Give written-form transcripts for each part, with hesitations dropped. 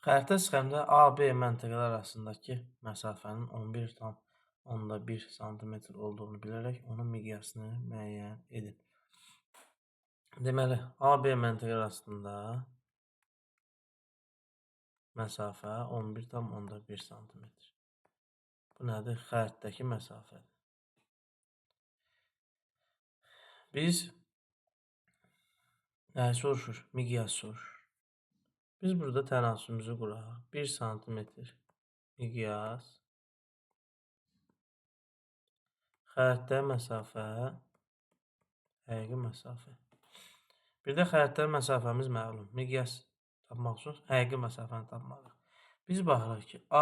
Xəritə sxemdə AB məntəqələr arasındakı məsafənin 11,1 sm olduğunu bilərək onun miqyasını müəyyən edin. Deməli, AB məntəqə arasında məsafə 11,1 sm. Bu nədir? Xəritdəki məsafədir. Biz nəyi soruşur? Miqyas soruşur. Biz burada tənasümüzü quraq. 1 sm miqyas, xəritdə məsafə, həqiqi məsafə. Bir də xəritdə məsafəmiz məlum. Miqyas tapmaq üçün həqiqi məsafəni tapmalıyıq. Biz baxırıq ki, A,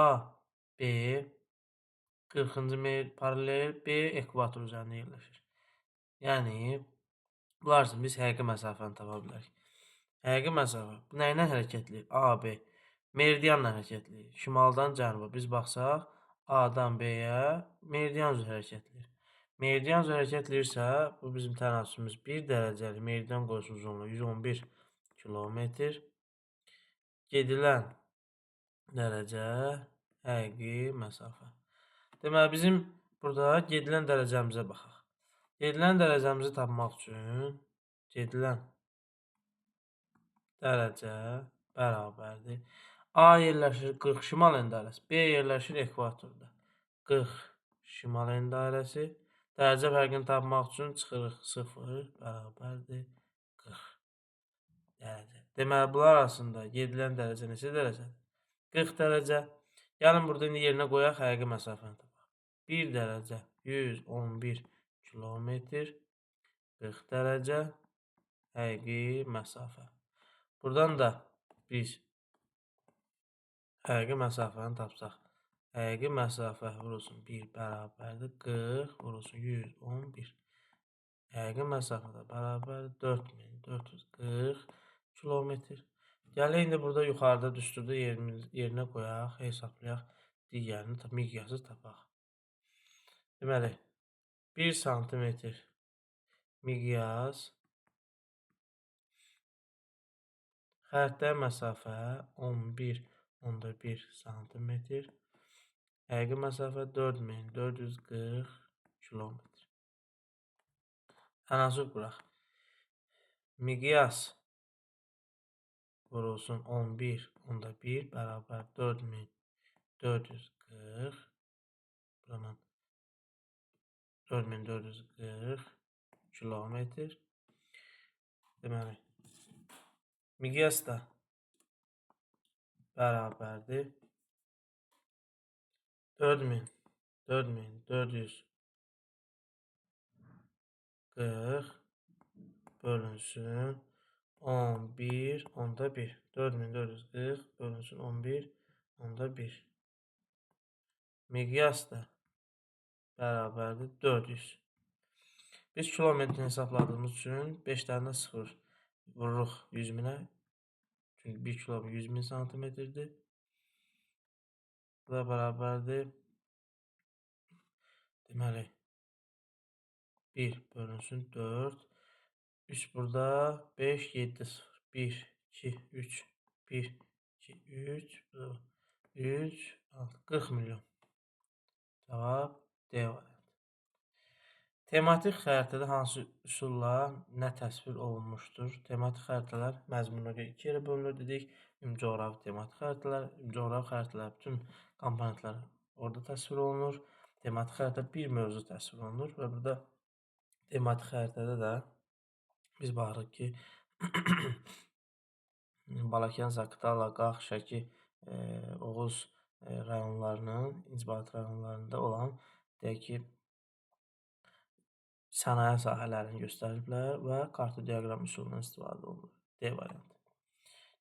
B 40-cı meyl paralel, B ekvator üzərində yerləşir. Yəni, bunlar üçün biz həqiqi məsafəni tapa bilərik. Həqiqi məsafə. Bu nə ilə hərəkətləyir? A, B. Meridianla hərəkətləyir. Şimaldan cənuba biz baxsaq, A-dan B-yə meridian üzrə hərəkətləyir. Meridian üzrə hərəkətləyirsə, bu bizim tənasümüz 1 dərəcəli meridian qoyusu uzunluğu 111 kilometr. Gedilən dərəcə həqiqi məsafə. Deməli, bizim burada gedilən dərəcəmizə baxaq. Gedilən dərəcəmizi tapmaq üçün gedilən dərəcə bərabərdir. A yerləşir 40 şimal en dairəsi, B yerləşir ekvatorda. 40 şimal en dairəsi. Dərəcə fərqini tapmaq üçün çıxırıq 0 bərabərdir 40 dərəcə. Deməli, bunlar arasında gedilən dərəcə neçə dərəcədir? 40 dərəcə. Gəlin, burada indi yerinə qoyaq, həqiqi məsafəni tapaq. 1 dərəcə 111 kilometr, 40 dərəcə həqiqi məsafə. Buradan da biz həqiqi məsafəni tapsaq. Həqiqi məsafə vurulsun 1 bərabərdir 40 vurulsun 111. Həqiqi məsafə də bərabərdir 4440 kilometr. Gəlin, indi burada yuxarıda düsturda yerinə qoyaq, hesablayaq, digərini miqyası tapaq. Deməli, 1 sm miqyas, xəritdə məsafə 11,1 sm, həqiqi məsafə 4440 kilometr. Tənasüb quraq. Miqyas vurulsun 11,1 bərabər 4440. Buradan 4440 kilometr. Deməli, miqyas da bərabərdir 4440 bölünsün 11,1. 4440 bölünsün 11,1. Miqyas da bərabərdir 400. Biz kilometrini hesabladığımız üçün 5 dənə 0 vururuq 100 minə. Çünki 1 kilometr 100 min santimetrdir. Bu da bərabərdir. Deməli, 1 bölünsün 4. 3 burada 5, 7, 0. 1, 2, 3. 1, 2, 3. 3, 6, 40 milyon. Cavab D variantı. Tematik xəritədə hansı üsulla nə təsvir olunmuşdur? Tematik xəritələr məzmununa görə 2 yerə bölünür dedik. Ümumcoğrafi tematik xəritələr, ümumcoğrafi xəritələr bütün komponentlər orada təsvir olunur. Tematik xəritə bir mövzu təsvir olunur və burada tematik xəritədə də biz baxırıq ki, Balakən, Zaqatala, Qax, Şəki, Oğuz rayonlarının, inzibati rayonlarında olan deyək ki, sənaye sahələrini göstəriblər və kartodiaqram üsulundan istifadə olunur. D variantı.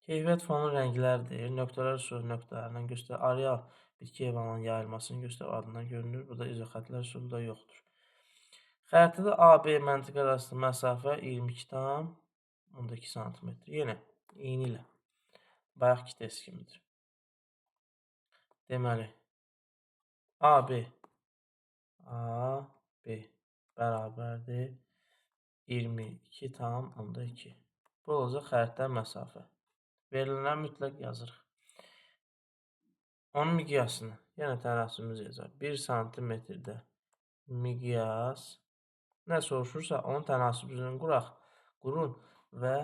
Keyfiyyət fonu rənglərdir. Nöqtələr üsulu nöqtələrindən göstərir. Areal bitki heyvanların yayılmasını göstərir, adından görünür. Burada izoxətlər üsulu da yoxdur. Xəritədə AB məntəqə arasında məsafə 22,2 sm. Yenə eyni ilə. Bayaqki test kimidir. Deməli, AB bərabərdir 22,2. Bu olacaq xəritdə məsafə. Verilənləri mütləq yazırıq. Onun miqyasını yenə tənasübümüz yazaq. 1 santimetrdə miqyas nə soruşursa onun tənasübünü qurun və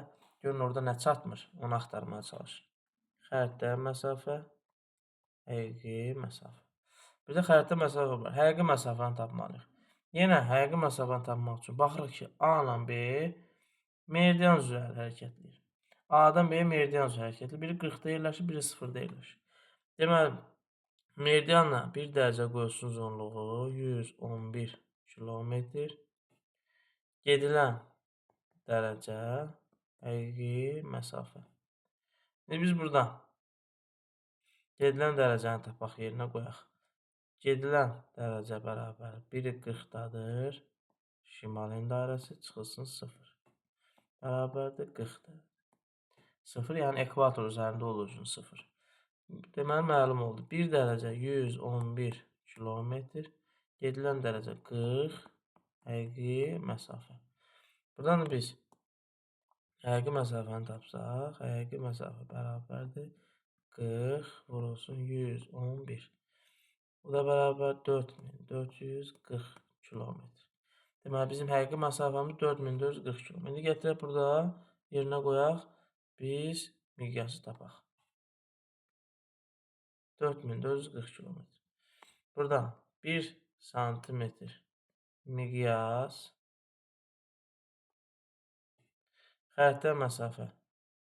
görün orada nə çatmır, onu axtarmaya çalışın. Xəritə məsafə, həqiqi məsafə. Bir də xəritə məsafə var. Həqiqi məsafəni tapmalıyıq. Yenə həqiqi məsafəni tapmaq üçün baxırıq ki, A ilə B meridian üzrə hərəkətləyir. A-dan B-yə meridian üzrə hərəkətli. Biri 40-da yerləşir, biri 0-da yerləşir. Deməli, meridianla 1 dərəcə qoyulsun uzunluğu 111 kilometr. Gedilən dərəcə həqiqi məsafə. İndi biz buradan gedilən dərəcəni tapaq, yerinə qoyaq. Gedilən dərəcə bərabər 1-i 40-dadır. Şimalin dairəsi çıxılsın 0. Bərabərdir 40-dır. 0 yəni ekvator üzərində olduğu üçün 0. Deməli, məlum oldu. 1 dərəcə 111 kilometr. Gedilən dərəcə 40. Həqiqi məsafə. Buradan da biz həqiqi məsafəni tapsaq, həqiqi məsafə bərabərdir 40 vurulsun 111. Bu da bərabər 4440 kilometr. Deməli, bizim həqiqi məsafəmiz 4440 kilometr. İndi gətirək burada yerinə qoyaq, biz miqyası tapaq. 4440 kilometr. Buradan 1 santimetr miqyas, xəritə məsafə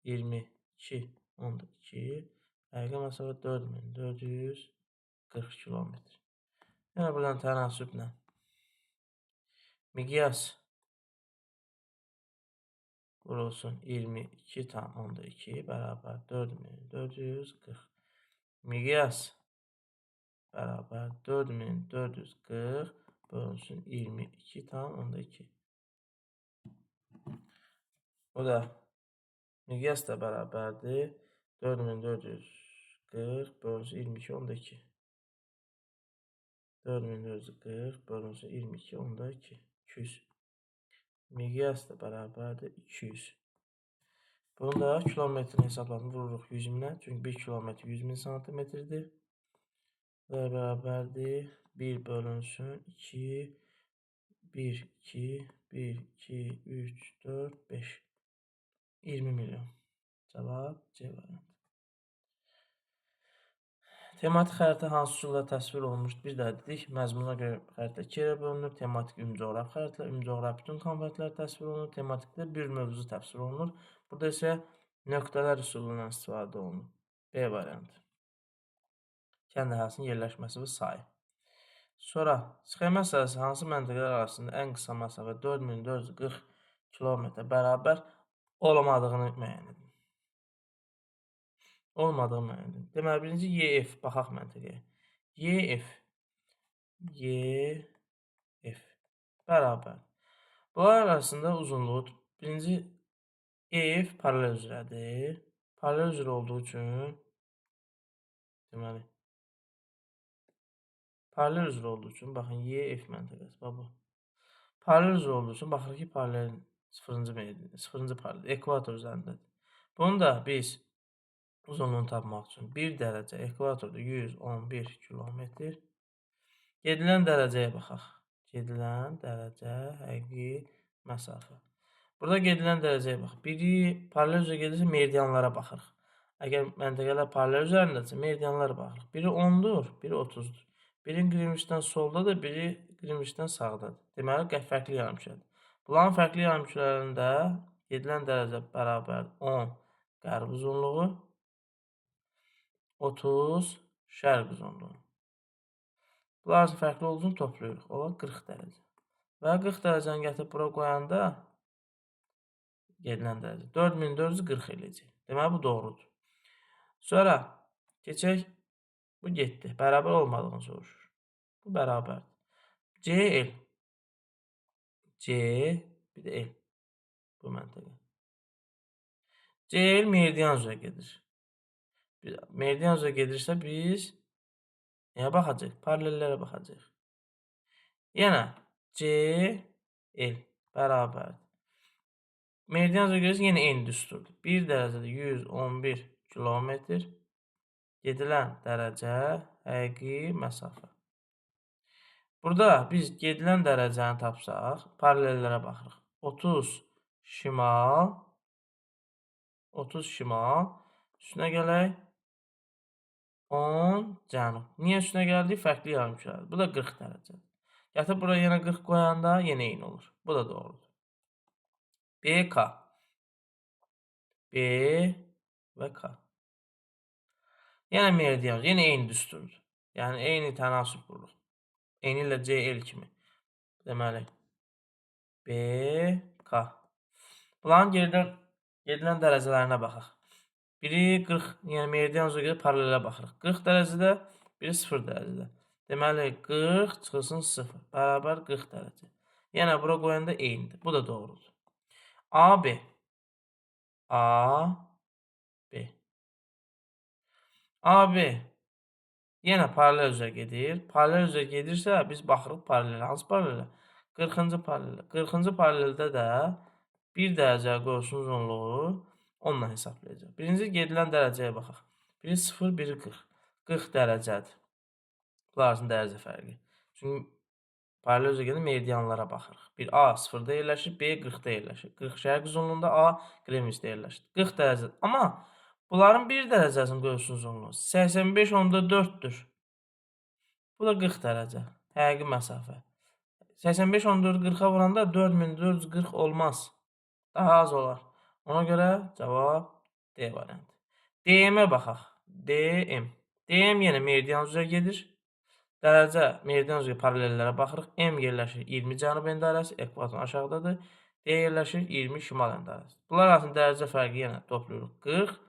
22.2, həqiqi məsafə 4440 kilometr. Yəni buradan tənasüblə miqyas vurulsun 22.2 bərabər 4440. Miqyas bərabər 4440 bölünsün 22.2. O da miqyas da bərabərdir 4440 bölünsün 22.2. 4440 bölünsün 22.2. 200. Miqyas da bərabərdir 200. Bunu da kilometrin hesablarını vururuq 100.000-ə. Çünki 1 kilometr 100.000 santimetrdir. Və bərabərdir 1 bölünsün 2, 1, 2, 1, 2, 3, 4, 5. 20 milyon. Cavab C variantı. Tematik xəritə hansı üsulla təsvir olunmuşdur? Bir də dedik, məzmununa görə xəritə 2 yerə bölünür. Tematik ümumi-coğrafi xəritələr, ümumi-coğrafi bütün komponentlər təsvir olunur. Tematikdə bir mövzu təsvir olunur. Burada isə nöqtələr üsulundan istifadə olunur. B variantı. Kənd əhalinin yerləşməsi və sayı. Sonra, sxema sırası hansı məntəqələr arasında ən qısa məsafə 4440 kilometrə bərabər olmadığını müəyyən edin. Olmadığı müəyyən edin. Deməli, birinci YF, baxaq məntəqəyə. YF bərabər. Bunlar arasında uzunluğu, birinci EF paralel üzrədir. Paralel üzrə olduğu üçün, deməli, paralel üzrə olduğu üçün, baxın, YF məntəqəsi, bu. Paralel üzrə olduğu üçün, baxırıq ki, paralelin 0-cı paralel, ekvator üzərindədir. Bunu da biz uzunluğunu tapmaq üçün 1 dərəcə ekvatorda 111 kilometr. Gedilən dərəcəyə baxaq. Gedilən dərəcə həqiqi məsafə. Burada gedilən dərəcəyə baxaq. Biri paralel üzrə gedirsə meridianlara baxırıq. Əgər məntəqələr paralel üzərindədirsə meridianlara baxırıq. Biri 10-dur, biri 30-dur. Biri Qrinviçdən soldadır, biri Qrinviçdən sağdadır. Deməli, fərqli yarımkürədir. Bunların fərqli yarımkürələrində gedilən dərəcə bərabər 10 qərb uzunluğu, 30 şərq uzunluğu. Bunlar fərqli olduğunu toplayırıq. O, 40 dərəcə. Və 40 dərəcəni gətirib bura qoyanda gedilən dərəcə 4440 eləyəcək. Deməli, bu doğrudur. Sonra keçək, bu getdi. Bərabər olmadığını soruşur. Bu bərabərdir. CL. C, bir də L. Bu məntəqə. CL meridian üzrə gedir. Meridian üzrə gedirsə biz nəyə baxacaq? Paralellərə baxacaq. Yəni, CL bərabərdir. Meridian üzrə gedirsə yenə eyni düsturdur. 1 dərəcədə 111 kilometr. Gedilən dərəcə, həqiqi məsafə. Burada biz gedilən dərəcəni tapsaq, paralellərə baxırıq. 30 şimal, 30 şimal, üstünə gələk 10 cənub. Niyə üstünə gəldik? Fərqli yarımkürədir. Bu da 40 dərəcədir. Gətir buraya yenə 40 qoyanda yenə eyni olur. Bu da doğrudur. BK. B və K. Yenə meridian, yenə eyni düsturdur. Yəni eyni tənasüb qururuq. Eyni ilə CL kimi. Deməli, BK. Bunların gedilən dərəcələrinə baxaq. Biri 40, yəni meridian üzrə gedib paralelə baxırıq. 40 dərəcədə, biri 0 dərəcədə. Deməli, 40 çıxılsın 0, bərabər 40 dərəcə. Yəni, bura qoyanda eynidir. Bu da doğrudur. AB. AB. AB yenə paralel üzrə gedir. Paralel üzrə gedirsə, biz baxırıq paralelə. Hansı paralelə? 40-cı paralelə. 40-cı paraleldə də 1 dərəcə qoyulsun uzunluğu onunla hesablayacaq. Birinci gedilən dərəcəyə baxaq. Biri 0, biri 40. 40 dərəcədir. Bunlar arasında dərəcə fərqi. Çünki paralel üzrə gedir, meridianlara baxırıq. Bir A 0-da yerləşir, B 40-da yerləşir. 40 şərq uzunluğunda, A qremüsdə yerləşir. 40 dərəcədir. Amma bunların 1 dərəcəsini qoyulsun uzunluğu 85/4-dür. Bu da 40 dərəcə. Həqiqi məsafə. 85/4-ü 40-a vuranda 4440 olmaz. Daha az olar. Ona görə cavab D variantı. DM-ə baxaq. DM. DM yenə meridian üzrə gedir. Dərəcə meridian üzrə paralellərə baxırıq. M yerləşir 20 cənub endarəsi, ekvatorun aşağıdadır. D yerləşir 20 şimal endarəsi. Bunlar arasında dərəcə fərqi yenə toplayırıq 40.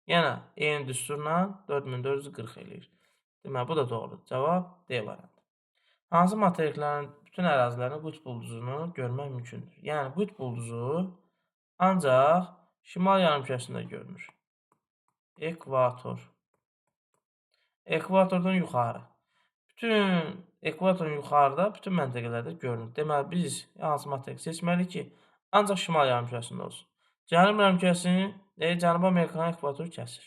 Yenə eyni düsturla 4440 eləyir. Deməli, bu da doğrudur. Cavab D variantı. Hansı materiklərin bütün ərazilərinin qütb ulduzunu görmək mümkündür? Yəni, qütb ulduzu ancaq şimal yarımkürəsində görünür. Ekvator. Ekvatordan yuxarı. Bütün ekvatorun yuxarıda, bütün məntəqələrdə görünür. Deməli, biz hansı materik seçməliyik ki, ancaq şimal yarımkürəsində olsun. Cənub yarımkürəsini, Cənubi Amerikanın ekvatoru kəsir.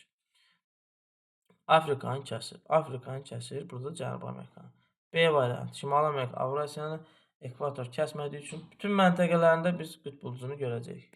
Afrikanı kəsir. Afrikanı kəsir. Burada Cənubi Amerikanı. B variantı. Şimal Amerika, Avrasiyanı ekvator kəsmədiyi üçün bütün məntəqələrində biz qütb ulduzunu görəcəyik.